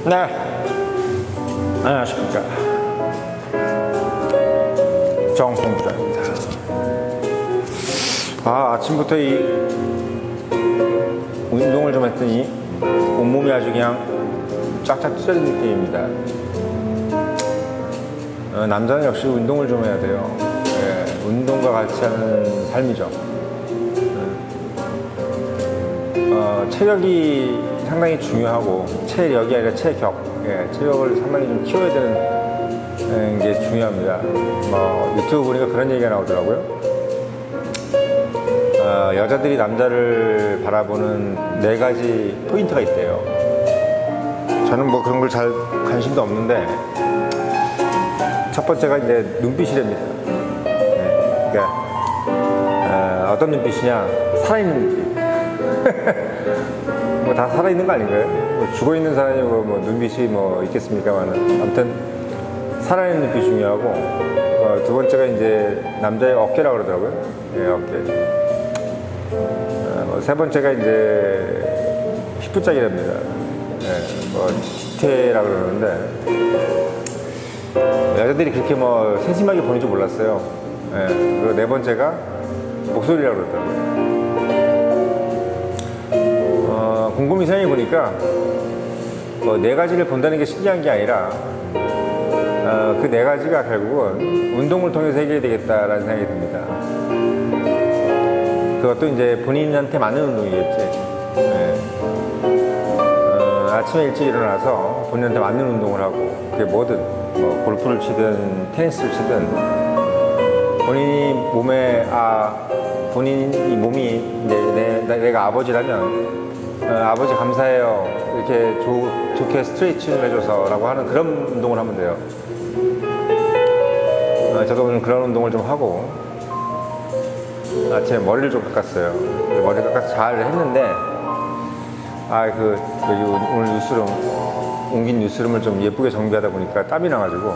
네, 안녕하십니까. 정홍부장입니다. 아침부터 이 운동을 좀 했더니 온몸이 아주 그냥 쫙쫙 찢어진 느낌입니다. 남자는 역시 운동을 좀 해야 돼요. 예, 운동과 같이 하는 삶이죠. 체력이 상당히 중요하고, 체력이 아니라 체격, 체력을 상당히 좀 키워야 되는 게 중요합니다. 유튜브 보니까 그런 얘기가 나오더라고요. 여자들이 남자를 바라보는 4가지 포인트가 있대요. 저는 뭐 그런 걸 잘 관심도 없는데, 첫 번째가 이제 눈빛이랍니다. 그러니까 어떤 눈빛이냐, 살아있는 눈빛. 뭐 다 살아있는 거 아닌가요? 뭐 죽어있는 사람이 뭐 눈빛이 뭐 있겠습니까만은, 아무튼 살아있는 눈빛이 중요하고, 두 번째가 이제 남자의 어깨라고 그러더라고요. 어깨. 세 번째가 이제 힙부짝이랍니다. 뒤태라고 그러는데, 여자들이 그렇게 뭐 세심하게 보는 줄 몰랐어요. 그리고 네 번째가 목소리라고 그러더라고요. 곰곰이 생각해 보니까 네 가지를 본다는 게 신기한 게 아니라, 그 네 가지가 결국은 운동을 통해서 해결이 되겠다라는 생각이 듭니다. 그것도 이제 본인한테 맞는 운동이겠지. 아침에 일찍 일어나서 본인한테 맞는 운동을 하고, 그게 뭐든, 뭐 골프를 치든 테니스를 치든, 본인이 몸에, 본인 이 몸이 이제 내가 아버지라면, 아버지 감사해요, 이렇게 좋게 스트레칭을 해줘서 라고 하는 그런 운동을 하면 돼요. 저도 오늘 그런 운동을 좀 하고, 아침에 머리를 좀 깎았어요. 머리 깎아서 잘 했는데, 여기 오늘 옮긴 뉴스룸을 좀 예쁘게 정비하다 보니까 땀이 나가지고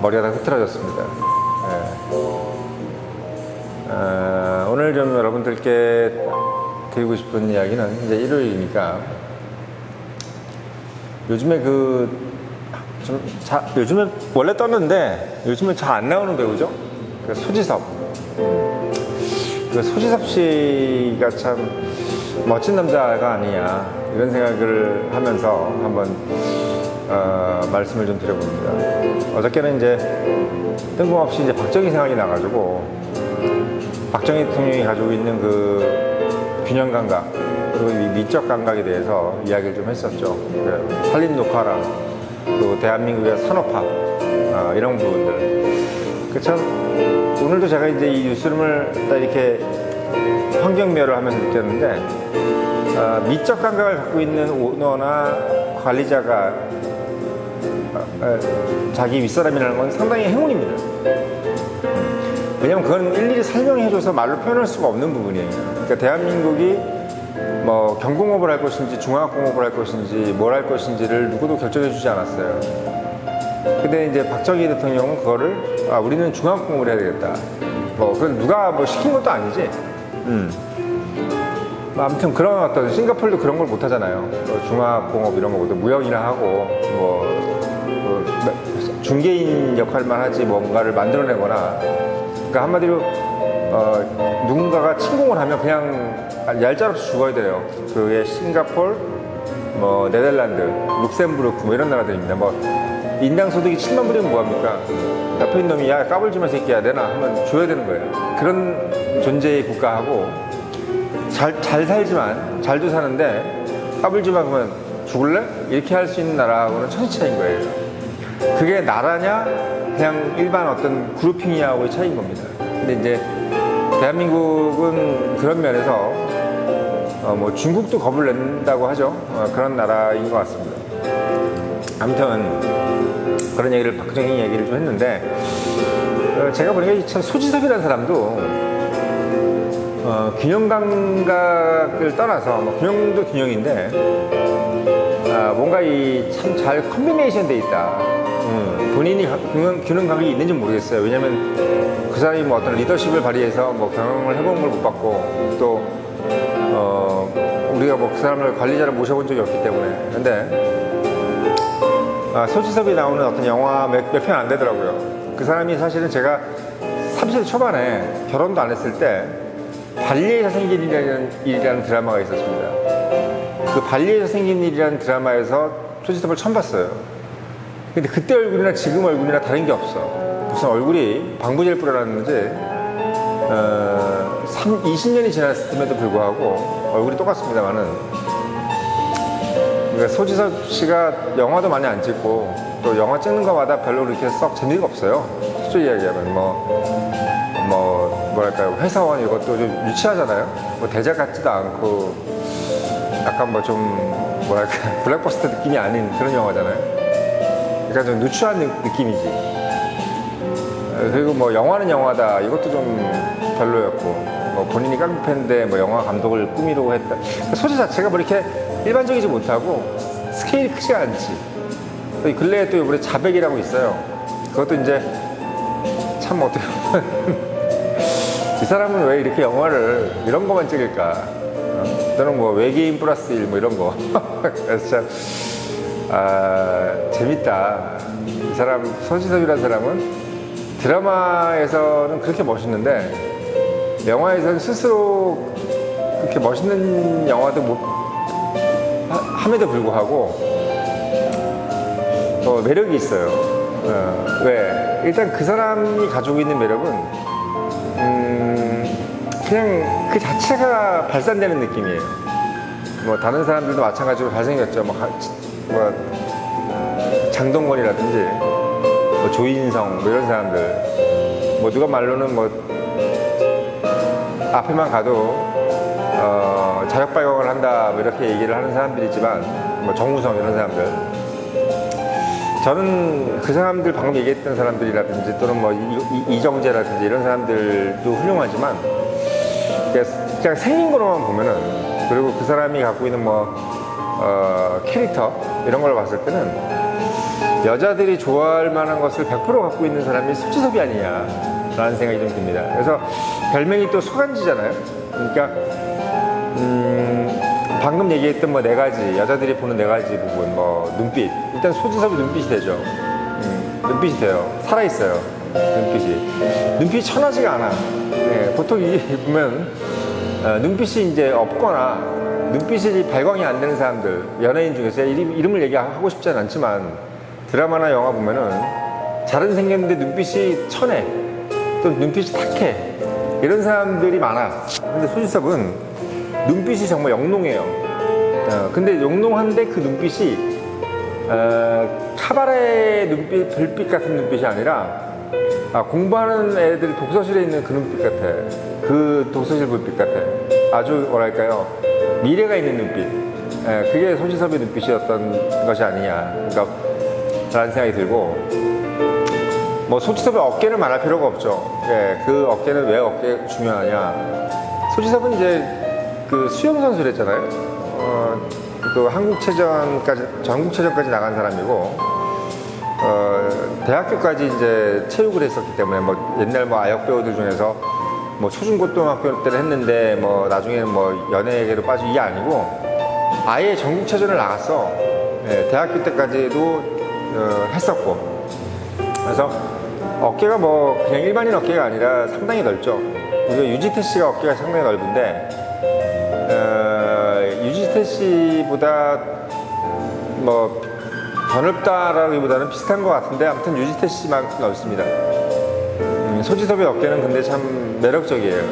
머리가 다 흐트러졌습니다. 오늘 좀 여러분들께 드리고 싶은 이야기는, 이제 일요일이니까 요즘에 요즘에 원래 떴는데 요즘은 잘 안 나오는 배우죠? 소지섭. 소지섭 씨가 참 멋진 남자가 아니냐, 이런 생각을 하면서 한번 말씀을 좀 드려봅니다. 어저께는 이제 뜬금없이 이제 박정희 생각이 나가지고, 박정희 대통령이 가지고 있는 그 균형 감각, 그리고 이 미적 감각에 대해서 이야기를 좀 했었죠. 산림 녹화랑 또 대한민국의 산업화, 이런 부분들. 참 오늘도 제가 이제 이 뉴스룸을 이렇게 환경묘를 하면서 느꼈는데, 미적 감각을 갖고 있는 오너나 관리자가 자기 윗사람이라는 건 상당히 행운입니다. 왜냐면 그건 일일이 설명해줘서 말로 표현할 수가 없는 부분이에요. 그러니까 대한민국이 뭐 경공업을 할 것인지 중화학공업을 할 것인지 뭘 할 것인지를 누구도 결정해주지 않았어요. 근데 이제 박정희 대통령은 그거를, 우리는 중화학공업을 해야 되겠다. 그건 누가 시킨 것도 아니지. 아무튼 그런 어떤, 싱가포르도 그런 걸 못 하잖아요. 중화학공업 이런 거보다 무역이나 하고, 중개인 역할만 하지 뭔가를 만들어내거나, 그러니까 한마디로 누군가가 침공을 하면 그냥 얄짤없이 죽어야 돼요. 그게 싱가포르, 네덜란드, 룩셈부르크 이런 나라들입니다. 인당 소득이 7만 불이면 뭐합니까? 옆에 있는 놈이 야 까불지마 새끼야 내놔 하면 줘야 되는 거예요. 그런 존재의 국가하고, 잘 살지만, 잘도 사는데 까불지마 그러면 죽을래? 이렇게 할 수 있는 나라하고는 천지 차이인 거예요. 그게 나라냐 그냥 일반 어떤 그룹핑이하고의 차이인 겁니다. 근데 이제 대한민국은 그런 면에서 중국도 겁을 낸다고 하죠. 그런 나라인 것 같습니다. 아무튼 그런 얘기를, 박정희 얘기를 좀 했는데, 제가 보니까 참 소지섭이라는 사람도 균형 감각을 떠나서, 균형도 균형인데, 뭔가 참 잘 컨비네이션 돼 있다. 본인이 균형 감각이 있는지 모르겠어요. 왜냐면 그 사람이 어떤 리더십을 발휘해서 경영을 해본 걸 못 봤고, 또 우리가 그 사람을 관리자를 모셔본 적이 없기 때문에. 근데 소지섭이 나오는 어떤 영화 몇 편 안 되더라고요. 그 사람이 사실은 제가 30대 초반에 결혼도 안 했을 때 발리에서 생긴 일이라는 드라마가 있었습니다. 그 발리에서 생긴 일이라는 드라마에서 소지섭을 처음 봤어요. 근데 그때 얼굴이나 지금 얼굴이나 다른 게 없어. 무슨 얼굴이 방부제를 뿌려놨는지 20년이 지났음에도 불구하고 얼굴이 똑같습니다만은, 그러니까 소지섭 씨가 영화도 많이 안 찍고 또 영화 찍는 거마다 별로 그렇게 썩 재미가 없어요. 솔직히 이야기하면 뭐랄까요, 회사원 이것도 좀 유치하잖아요. 뭐 대작 같지도 않고 약간 뭐 좀 뭐랄까 블랙버스터 느낌이 아닌 그런 영화잖아요. 그러니까 좀 누추한 느낌이지. 그리고 뭐 영화는 영화다 이것도 좀 별로였고, 뭐 본인이 깡패인데 뭐 영화 감독을 꾸미려고 했다. 소재 자체가 뭐 이렇게 일반적이지 못하고 스케일이 크지 않지. 이 근래에 또 이번에 자백이라고 있어요. 그것도 이제 참 어떻게 보면 이 사람은 왜 이렇게 영화를 이런 거만 찍을까? 저는 뭐 외계인 플러스 1 뭐 이런 거. 그래서 참 재밌다. 이 사람 손지섭이라는 사람은 드라마에서는 그렇게 멋있는데 영화에서는 스스로 그렇게 멋있는 영화도 못 함에도 불구하고 매력이 있어요. 왜? 일단 그 사람이 가지고 있는 매력은 그냥 그 자체가 발산되는 느낌이에요. 뭐 다른 사람들도 마찬가지로 잘생겼죠. 뭐 장동건이라든지 뭐 조인성 뭐 이런 사람들, 뭐 누가 말로는 뭐 앞에만 가도 자력 발광을 한다 뭐 이렇게 얘기를 하는 사람들이지만, 뭐 정우성 이런 사람들, 저는 그 사람들 방금 얘기했던 사람들이라든지 또는 뭐 이정재라든지 이런 사람들도 훌륭하지만 그냥 생긴 거로만 보면은, 그리고 그 사람이 갖고 있는 뭐 캐릭터 이런 걸 봤을 때는 여자들이 좋아할 만한 것을 100% 갖고 있는 사람이 소지섭이 아니냐 라는 생각이 좀 듭니다. 그래서 별명이 또 소간지잖아요. 그러니까 방금 얘기했던 뭐 네 가지, 여자들이 보는 네 가지 부분, 뭐 눈빛, 일단 소지섭이 눈빛이 되죠. 눈빛이 돼요. 살아있어요. 눈빛이 천하지가 않아. 네, 보통 이게 보면 눈빛이 이제 없거나 눈빛이 발광이 안 되는 사람들, 연예인 중에서 이름을 얘기하고 싶지는 않지만 드라마나 영화 보면은 잘은 생겼는데 눈빛이 천해, 또 눈빛이 탁해, 이런 사람들이 많아. 근데 소지섭은 눈빛이 정말 영롱해요. 근데 영롱한데 그 눈빛이 카바레 불빛 같은 눈빛이 아니라 공부하는 애들이 독서실에 있는 그 눈빛 같아. 그 독서실 불빛 같아. 아주 뭐랄까요, 미래가 있는 눈빛. 그게 소지섭의 눈빛이었던 것이 아니냐, 그러니까 라는 생각이 들고, 뭐 소지섭의 어깨는 말할 필요가 없죠. 그 어깨는 왜 어깨가 중요하냐. 소지섭은 이제 그 수영 선수를 했잖아요. 그 전국체전까지 나간 사람이고, 대학교까지 이제 체육을 했었기 때문에, 뭐 옛날 뭐 아역 배우들 중에서 뭐 초중고등학교 때는 했는데 뭐 나중에는 뭐 연예계로 빠진 이게 아니고 아예 전국체전을 나갔어. 대학교 때까지도 했었고, 그래서 어깨가 뭐 그냥 일반인 어깨가 아니라 상당히 넓죠. 그리고 유지태 씨가 어깨가 상당히 넓은데 유지태 씨보다 뭐 더 넓다라기보다는 비슷한 것 같은데, 아무튼 유지태 씨만큼 넓습니다. 소지섭의 어깨는 근데 참 매력적이에요.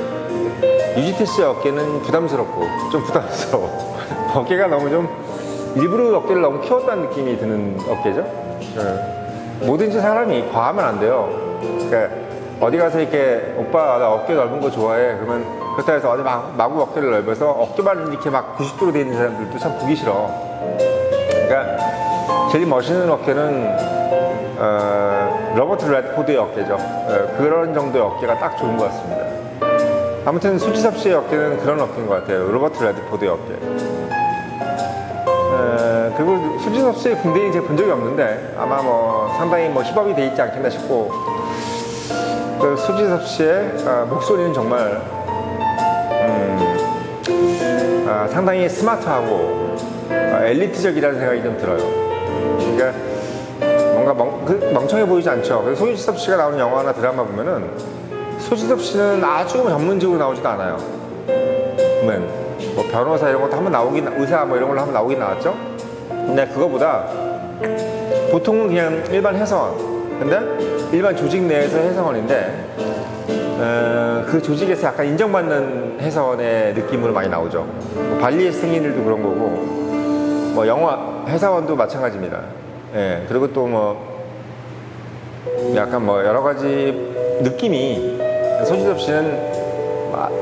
유지태 씨의 어깨는 부담스럽고 좀 부담스러워. 어깨가 너무 좀 일부러 어깨를 너무 키웠다는 느낌이 드는 어깨죠. 뭐든지 사람이 과하면 안 돼요. 그러니까 어디 가서 이렇게 오빠 나 어깨 넓은 거 좋아해 그러면, 그렇다 해서 어디 마구 어깨를 넓어서 어깨만 이렇게 막 90도로 되어 있는 사람들도 참 보기 싫어. 그러니까 제일 멋있는 어깨는 로버트 레드포드의 어깨죠. 그런 정도의 어깨가 딱 좋은 것 같습니다. 아무튼 소지섭 씨의 어깨는 그런 어깨인 것 같아요. 로버트 레드포드의 어깨. 그리고 소지섭 씨의 군대인 제가 본 적이 없는데 아마 뭐 상당히 뭐 힙업이 돼 있지 않겠나 싶고, 그 소지섭 씨의 목소리는 정말 상당히 스마트하고 엘리트적이라는 생각이 좀 들어요. 그러니까 뭔가 멍청해 보이지 않죠. 그래서 소지섭 씨가 나오는 영화나 드라마 보면은 소지섭 씨는 아주 전문직으로 나오지도 않아요. 보면 뭐 변호사 이런 것도 한번 나오긴, 의사 뭐 이런 걸로 한번 나오긴 나왔죠. 근데 그거보다 보통은 그냥 일반 회사원, 근데 일반 조직 내에서 회사원인데 그 조직에서 약간 인정받는 회사원의 느낌으로 많이 나오죠. 뭐 발리에서 생긴 일도 그런 거고, 뭐 영화 회사원도 마찬가지입니다. 예, 그리고 또 뭐 약간 뭐 여러 가지 느낌이, 소지섭 씨는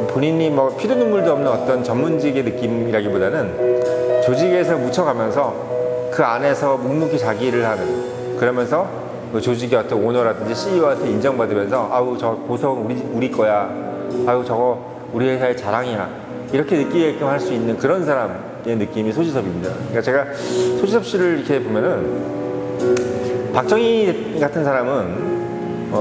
본인이 뭐 피도 눈물도 없는 어떤 전문직의 느낌이라기보다는 조직에서 묻혀가면서 그 안에서 묵묵히 자기 일을 하는, 그러면서 그 조직의 어떤 오너라든지 CEO한테 인정받으면서 아우 저 고성 우리 거야, 아우 저거 우리 회사의 자랑이야, 이렇게 느끼게끔 할 수 있는 그런 사람의 느낌이 소지섭입니다. 그러니까 제가 소지섭 씨를 이렇게 보면은, 박정희 같은 사람은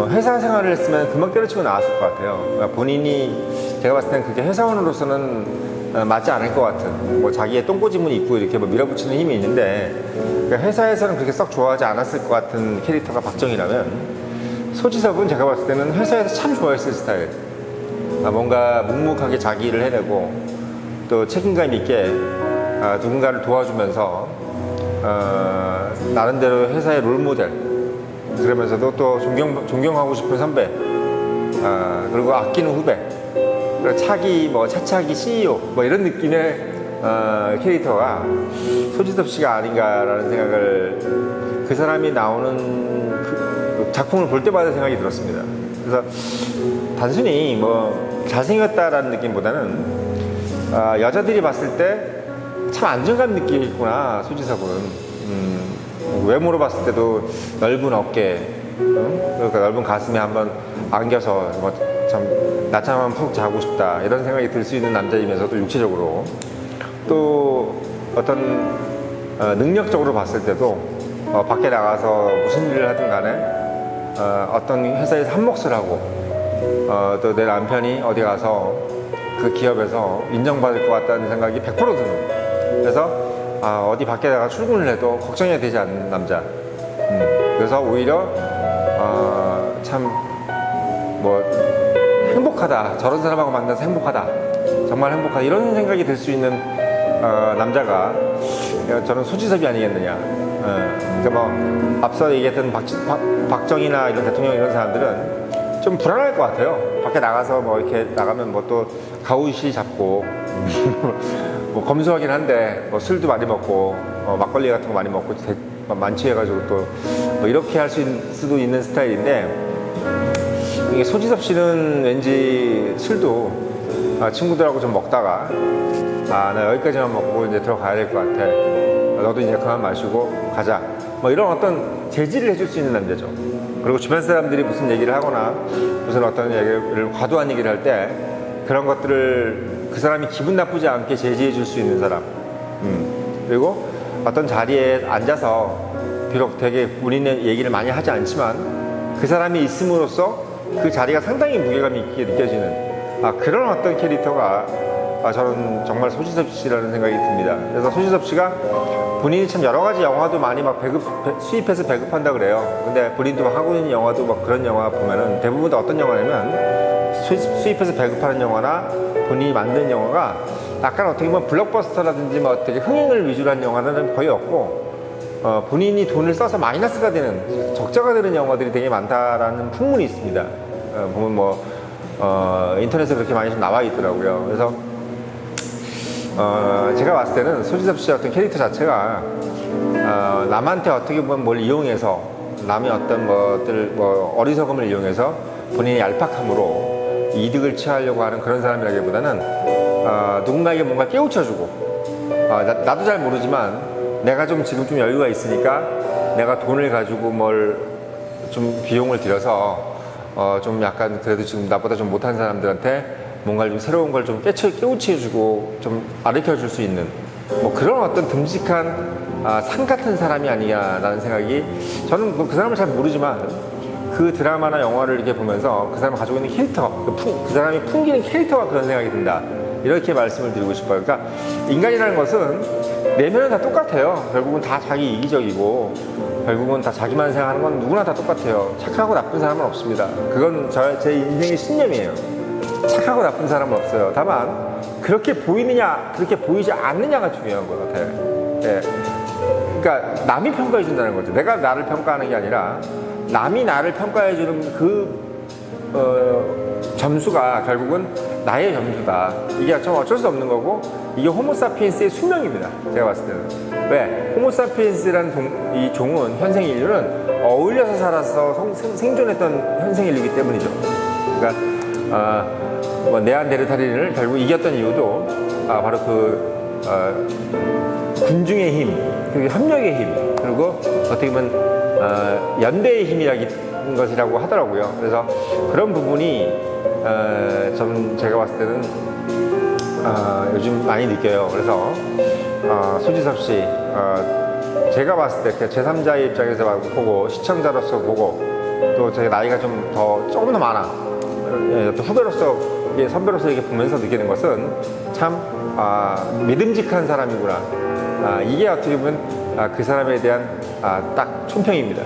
회사 생활을 했으면 금방 때려치고 나왔을 것 같아요. 그러니까 본인이, 제가 봤을 땐 그게 회사원으로서는 맞지 않을 것 같은, 뭐 자기의 똥꼬지문이 있고 이렇게 뭐 밀어붙이는 힘이 있는데, 그러니까 회사에서는 그렇게 썩 좋아하지 않았을 것 같은 캐릭터가 박정희라면, 소지섭은 제가 봤을 때는 회사에서 참 좋아했을 스타일. 뭔가 묵묵하게 자기 일을 해내고 또 책임감 있게 누군가를 도와주면서 나름대로 회사의 롤모델, 그러면서도 또 존경하고 싶은 선배, 그리고 아끼는 후배, 그리고 차기 뭐 차차기 CEO 뭐 이런 느낌의 캐릭터가 소지섭 씨가 아닌가라는 생각을, 그 사람이 나오는 그 작품을 볼 때마다 생각이 들었습니다. 그래서 단순히 뭐 잘생겼다라는 느낌보다는 여자들이 봤을 때 참 안정감 느끼겠구나, 소지섭은. 외모로 봤을 때도 넓은 어깨, 그러니까 넓은 가슴에 한번 안겨서 뭐 참 낮잠 한번 푹 자고 싶다, 이런 생각이 들 수 있는 남자이면서도 육체적으로 또 어떤 능력적으로 봤을 때도 밖에 나가서 무슨 일을 하든 간에 어떤 회사에서 한 몫을 하고 또 내 남편이 어디 가서 그 기업에서 인정받을 것 같다는 생각이 100% 드는, 그래서 어디 밖에 나가 출근을 해도 걱정이 되지 않는 남자. 그래서 오히려 참 뭐 행복하다, 저런 사람하고 만나서 행복하다, 정말 행복하다, 이런 생각이 들 수 있는 남자가 저는 소지섭이 아니겠느냐. 그러니까 뭐 앞서 얘기했던 박정희나 이런 대통령 이런 사람들은 좀 불안할 것 같아요. 밖에 나가서 뭐 이렇게 나가면 뭐 또 가우시 잡고 뭐 검소하긴 한데 뭐 술도 많이 먹고 막걸리 같은 거 많이 먹고 만취해가지고 또 뭐 이렇게 할 수도 있는 스타일인데, 이게 소지섭 씨는 왠지 술도 친구들하고 좀 먹다가 나 여기까지만 먹고 이제 들어가야 될 것 같아, 너도 이제 그만 마시고 가자, 뭐 이런 어떤 제지를 해줄 수 있는 남자죠. 그리고 주변 사람들이 무슨 얘기를 하거나 무슨 어떤 얘기를, 과도한 얘기를 할 때 그런 것들을 그 사람이 기분 나쁘지 않게 제지해 줄 수 있는 사람. 그리고 어떤 자리에 앉아서 비록 되게 우리는 얘기를 많이 하지 않지만 그 사람이 있음으로써 그 자리가 상당히 무게감이 있게 느껴지는 그런 어떤 캐릭터가 저는 정말 소지섭 씨라는 생각이 듭니다. 그래서 소지섭 씨가 본인이 참 여러 가지 영화도 많이 막 수입해서 배급한다 그래요. 근데 본인도 막 하고 있는 영화도 막 그런 영화 보면은 대부분 다 어떤 영화냐면 수입해서 배급하는 영화나 본인이 만든 영화가 약간 어떻게 보면 블록버스터라든지 뭐 되게 흥행을 위주로 한 영화는 거의 없고, 본인이 돈을 써서 마이너스가 되는, 적자가 되는 영화들이 되게 많다라는 풍문이 있습니다. 보면 뭐 인터넷에 그렇게 많이 좀 나와 있더라고요. 그래서 제가 봤을 때는 소지섭 씨의 어떤 캐릭터 자체가 남한테 어떻게 보면 뭘 이용해서, 남의 어떤 것들, 뭐 어리석음을 이용해서 본인의 얄팍함으로 이득을 취하려고 하는 그런 사람이라기보다는 누군가에게 뭔가 깨우쳐주고, 나도 잘 모르지만 내가 지금 좀 여유가 있으니까 내가 돈을 가지고 뭘 좀 비용을 들여서 좀 약간 그래도 지금 나보다 좀 못한 사람들한테 뭔가 좀 새로운 걸 좀 깨우쳐주고 좀 가르쳐 줄 수 있는 뭐 그런 어떤 듬직한 산 같은 사람이 아니냐라는 생각이, 저는 그 사람을 잘 모르지만 그 드라마나 영화를 이렇게 보면서 그 사람이 가지고 있는 캐릭터, 그 사람이 풍기는 캐릭터가 그런 생각이 든다, 이렇게 말씀을 드리고 싶어요. 그러니까 인간이라는 것은 내면은 다 똑같아요. 결국은 다 자기 이기적이고 결국은 다 자기만 생각하는 건 누구나 다 똑같아요. 착하고 나쁜 사람은 없습니다. 그건 제 인생의 신념이에요. 착하고 나쁜 사람은 없어요. 다만 그렇게 보이느냐 그렇게 보이지 않느냐가 중요한 것 같아요. 예. 그러니까 남이 평가해 준다는 거죠. 내가 나를 평가하는 게 아니라 남이 나를 평가해 주는 그 점수가 결국은 나의 점수다. 이게 좀 어쩔 수 없는 거고 이게 호모사피엔스의 수명입니다. 제가 봤을 때는. 왜? 호모사피엔스라는 이 종은 현생 인류는 어울려서 살아서 생존했던 현생 인류이기 때문이죠. 그러니까 뭐 네안데르탈인을 결국 이겼던 이유도 바로 군중의 힘, 그리고 협력의 힘, 그리고 어떻게 보면 연대의 힘이라는 것이라고 하더라고요. 그래서 그런 부분이 좀 제가 봤을 때는 요즘 많이 느껴요. 그래서 소지섭 씨, 제가 봤을 때 제3자의 입장에서 보고 시청자로서 보고 또 제 나이가 조금 더 많아. 또 후배로서 선배로서 이렇게 보면서 느끼는 것은 참 믿음직한 사람이구나. 이게 어떻게 보면 그 사람에 대한 딱 총평입니다.